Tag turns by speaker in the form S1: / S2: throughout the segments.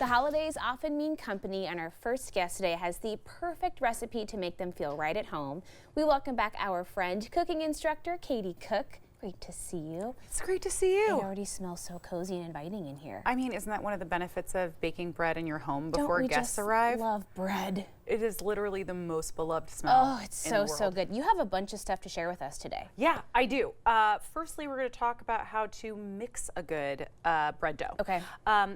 S1: holidays often mean company, and our first guest today has the perfect recipe to make them feel right at home. We welcome back our friend, cooking instructor Katie Cook. Great to see you.
S2: It's great to see you.
S1: It already smells so cozy and inviting in here.
S2: I mean, isn't that one of the benefits of baking bread in your home before
S1: Don't we
S2: guests
S1: just
S2: arrive?
S1: love bread.
S2: It is literally the most beloved smell.
S1: Oh, it's so good. You have a bunch of stuff to share with us today.
S2: Yeah, I do. Firstly, we're going to talk about how to mix a good bread dough.
S1: Okay.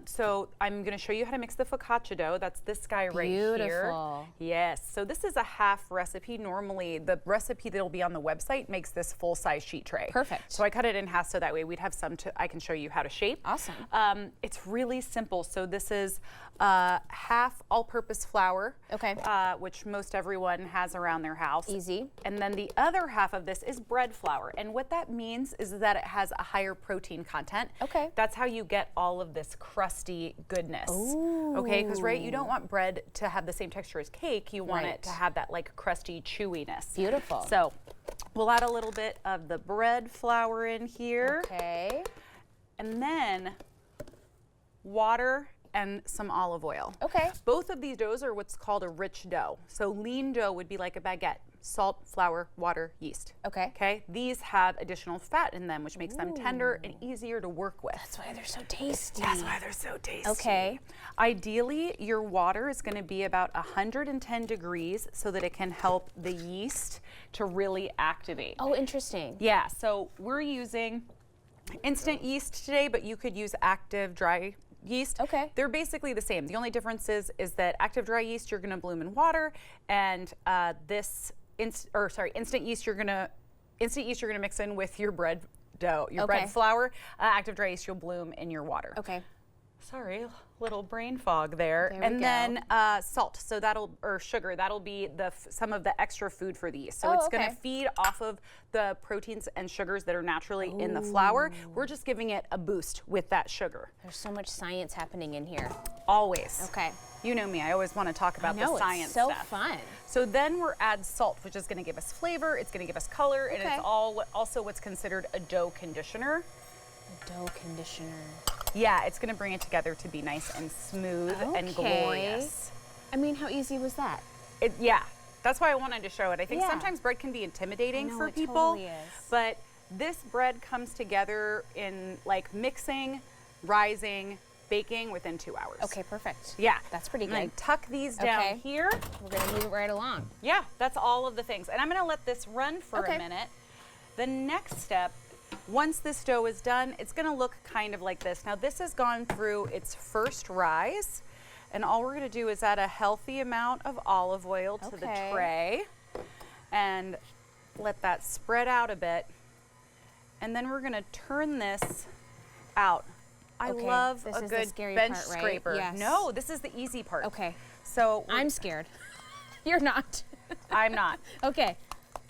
S2: So I'm going to show you how to mix the focaccia dough. That's this guy right here.
S1: Beautiful.
S2: Yes. So this is a half recipe. Normally, the recipe that will be on the website makes this full-size sheet tray.
S1: Perfect.
S2: So I cut it in half so that way we'd have some I can show you how to shape.
S1: Awesome.
S2: It's really simple. So this is half all-purpose flour.
S1: Okay.
S2: Which most everyone has around their house.
S1: Easy.
S2: And then the other half of this is bread flour. And what that means is that it has a higher protein content.
S1: Okay.
S2: That's how you get all of this crusty goodness.
S1: Ooh.
S2: Okay, because right, you don't want bread to have the same texture as cake. You want
S1: Right.
S2: it to have that like crusty chewiness.
S1: Beautiful.
S2: So we'll add a little bit of the bread flour in here.
S1: Okay.
S2: And then water and some olive oil.
S1: Okay.
S2: Both of these doughs are what's called a rich dough. So lean dough would be like a baguette: salt, flour, water, yeast.
S1: Okay.
S2: Okay. These have additional fat in them, which makes them tender and easier to work with.
S1: That's why they're so tasty.
S2: That's why they're so tasty.
S1: Okay.
S2: Ideally, your water is going to be about 110 degrees so that it can help the yeast to really activate.
S1: Oh, interesting.
S2: Yeah. So we're using instant yeast today, but you could use active dry yeast.
S1: Okay.
S2: They're basically the same. The only difference is that active dry yeast you're going to bloom in water, and instant yeast you're going to mix in with your bread dough, your bread flour. Active dry yeast you'll bloom in your water.
S1: Okay.
S2: Sorry, little brain fog there.
S1: There we
S2: and
S1: go.
S2: then salt, so or sugar, that'll be some of the extra food for the yeast. So it's going to feed off of the proteins and sugars that are naturally in the flour. We're just giving it a boost with that sugar.
S1: There's so much science happening in here.
S2: Always.
S1: Okay.
S2: You know me, I always want to talk about the science
S1: it's so
S2: stuff.
S1: fun.
S2: So then we're add salt, which is going to give us flavor, it's going to give us color, and it's also what's considered a dough conditioner.
S1: Dough conditioner.
S2: Yeah, it's going to bring it together to be nice and smooth and glorious.
S1: I mean, how easy was that?
S2: Yeah, that's why I wanted to show it. I think
S1: Yeah.
S2: sometimes bread can be intimidating for
S1: it
S2: people,
S1: totally is.
S2: but this bread comes together in like mixing, rising, baking within 2 hours.
S1: Okay, perfect.
S2: Yeah.
S1: That's pretty good.
S2: And then tuck these down here.
S1: We're going to move it right along.
S2: Yeah, that's all of the things. And I'm going to let this run for a minute. The next step, once this dough is done, it's going to look kind of like this. Now this has gone through its first rise, and all we're going to do is add a healthy amount of olive oil to the tray and let that spread out a bit. And then we're going to turn this out. I love a good bench scraper.
S1: Right? Yes.
S2: No, this is the easy part.
S1: Okay.
S2: So
S1: I'm scared. You're not.
S2: I'm not.
S1: Okay.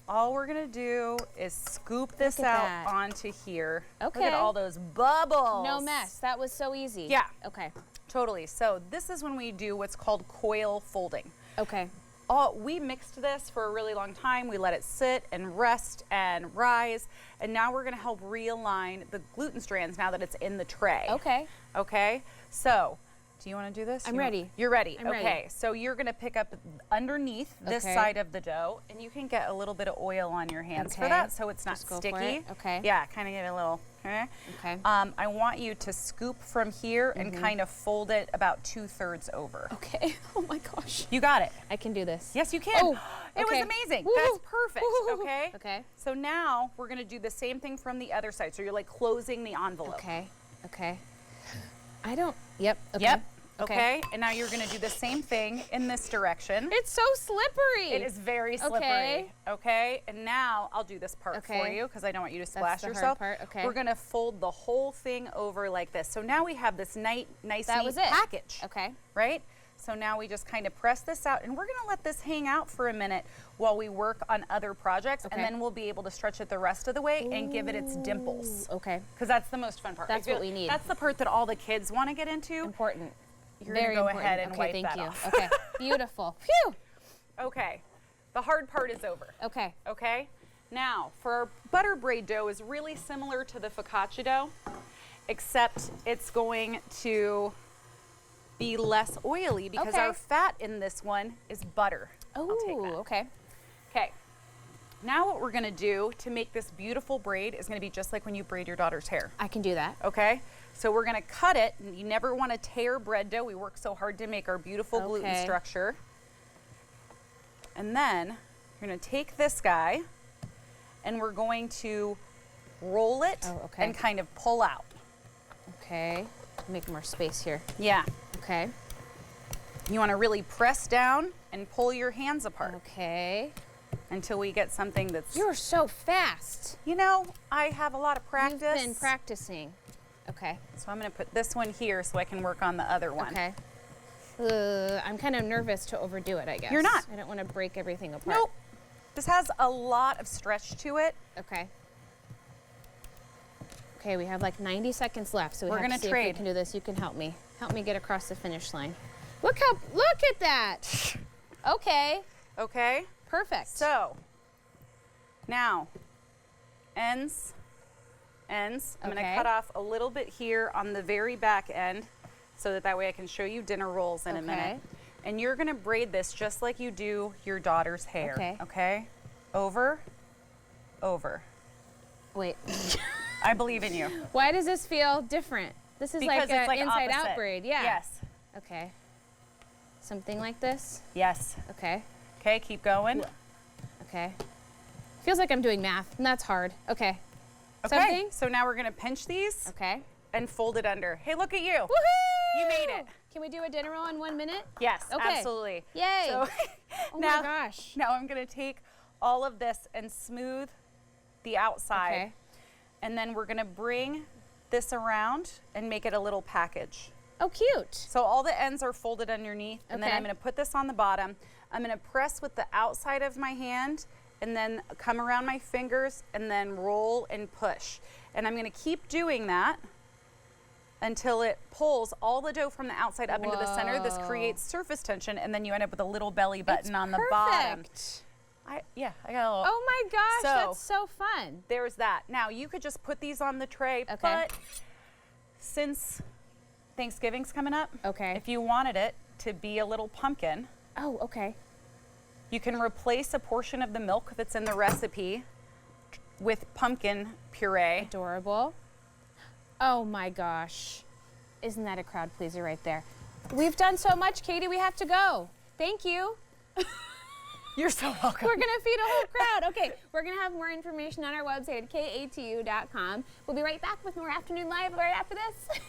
S2: All we're gonna do is scoop this out onto here.
S1: Okay.
S2: Look at all those bubbles.
S1: No mess. That was so easy.
S2: Yeah.
S1: Okay.
S2: Totally. So this is when we do what's called coil folding.
S1: Okay.
S2: We mixed this for a really long time. We let it sit and rest and rise. And now we're gonna help realign the gluten strands now that it's in the tray.
S1: Okay.
S2: Okay. So, do you want to do this?
S1: I'm ready.
S2: You're ready.
S1: I'm
S2: okay.
S1: ready.
S2: So you're going to pick up underneath this side of the dough, and you can get a little bit of oil on your hands for that, so it's not sticky.
S1: Okay.
S2: Yeah. Kind of give it a little.
S1: Okay.
S2: I want you to scoop from here and kind of fold it about 2/3 over.
S1: Okay. Oh my gosh.
S2: You got it.
S1: I can do this.
S2: Yes, you can.
S1: Oh,
S2: it was amazing.
S1: Woo.
S2: That's perfect.
S1: Woo.
S2: Okay.
S1: Okay.
S2: So now we're going to do the same thing from the other side. So you're like closing the envelope.
S1: Okay. Okay. I don't. Yep. Okay.
S2: Yep. Okay, and now you're going to do the same thing in this direction.
S1: It's so slippery.
S2: It is very slippery. Okay, and now I'll do this part for you because I don't want you to splash yourself.
S1: Hard part. Okay.
S2: We're going to fold the whole thing over like this. So now we have this nice neat package.
S1: Okay.
S2: Right? So now we just kind of press this out, and we're going to let this hang out for a minute while we work on other projects, and then we'll be able to stretch it the rest of the way and give it its dimples.
S1: Okay.
S2: Because that's the most fun part.
S1: That's what we need.
S2: That's the part that all the kids want to get into.
S1: Important.
S2: You're going to go ahead and wipe that off.
S1: Okay, beautiful. Phew.
S2: Okay, the hard part is over.
S1: Okay.
S2: Okay, now for our butter braid dough is really similar to the focaccia dough, except it's going to be less oily because
S1: Okay.
S2: our fat in this one is butter. I'll take
S1: Oh,
S2: that.
S1: okay.
S2: Okay. Now what we're gonna do to make this beautiful braid is gonna be just like when you braid your daughter's hair.
S1: I can do that.
S2: Okay? So we're gonna cut it. And you never wanna tear bread dough. We work so hard to make our beautiful gluten
S1: Okay.
S2: structure. And then you're gonna take this guy and we're going to roll it
S1: Oh, okay.
S2: and kind of pull out.
S1: Okay. Make more space here.
S2: Yeah.
S1: Okay.
S2: You wanna really press down and pull your hands apart
S1: Okay.
S2: until we get something that's,
S1: You're so fast.
S2: you know, I have a lot of practice.
S1: You've been practicing. Okay.
S2: So I'm gonna put this one here so I can work on the other one.
S1: Okay. I'm kind of nervous to overdo it, I guess.
S2: You're not.
S1: I don't want to break everything apart.
S2: Nope. This has a lot of stretch to it.
S1: Okay. Okay, we have like 90 seconds left, so we
S2: We're
S1: have
S2: gonna
S1: to see if
S2: trade.
S1: we can do this. You can help me. Help me get across the finish line. Look at that. Okay,
S2: Okay?
S1: perfect.
S2: So, now, ends. I'm gonna
S1: Okay.
S2: cut off a little bit here on the very back end so that way I can show you dinner rolls in a minute.
S1: Okay.
S2: And you're gonna braid this just like you do your daughter's hair.
S1: Okay.
S2: Okay? Over, over.
S1: Wait,
S2: I believe in you.
S1: why does this feel different? This is
S2: Because
S1: like
S2: it's
S1: an
S2: like
S1: inside out
S2: opposite.
S1: braid, yeah.
S2: Yes.
S1: Okay. Something like this?
S2: Yes.
S1: Okay,
S2: Okay, keep going.
S1: okay. Feels like I'm doing math, and that's hard. Okay.
S2: Okay,
S1: Something?
S2: so now we're gonna pinch these
S1: Okay.
S2: and fold it under. Hey, look at you.
S1: Woohoo!
S2: You made it.
S1: Can we do a dinner roll in 1 minute?
S2: Yes,
S1: Okay.
S2: absolutely.
S1: Yay.
S2: So
S1: Oh
S2: now,
S1: my gosh.
S2: now I'm gonna take all of this and smooth the outside.
S1: Okay.
S2: And then we're gonna bring this around and make it a little package.
S1: Oh, cute.
S2: So all the ends are folded underneath, and then
S1: Okay.
S2: I'm gonna put this on the bottom. I'm gonna press with the outside of my hand and then come around my fingers and then roll and push. And I'm gonna keep doing that until it pulls all the dough from the outside up into the center. This
S1: Whoa.
S2: creates surface tension, and then you end up with a little belly button
S1: It's
S2: on the bottom.
S1: perfect.
S2: I got a little.
S1: Oh my gosh,
S2: So-
S1: that's so fun.
S2: There's that. Now you could just put these on the tray,
S1: Okay.
S2: but since Thanksgiving's coming up,
S1: Okay.
S2: if you wanted it to be a little pumpkin,
S1: Oh, okay.
S2: you can replace a portion of the milk that's in the recipe with pumpkin puree.
S1: Adorable. Oh my gosh. Isn't that a crowd pleaser right there? We've done so much, Katie, we have to go. Thank you.
S2: You're so welcome.
S1: We're gonna feed a whole crowd. Okay, we're gonna have more information on our website at katu.com. We'll be right back with more Afternoon Live right after this.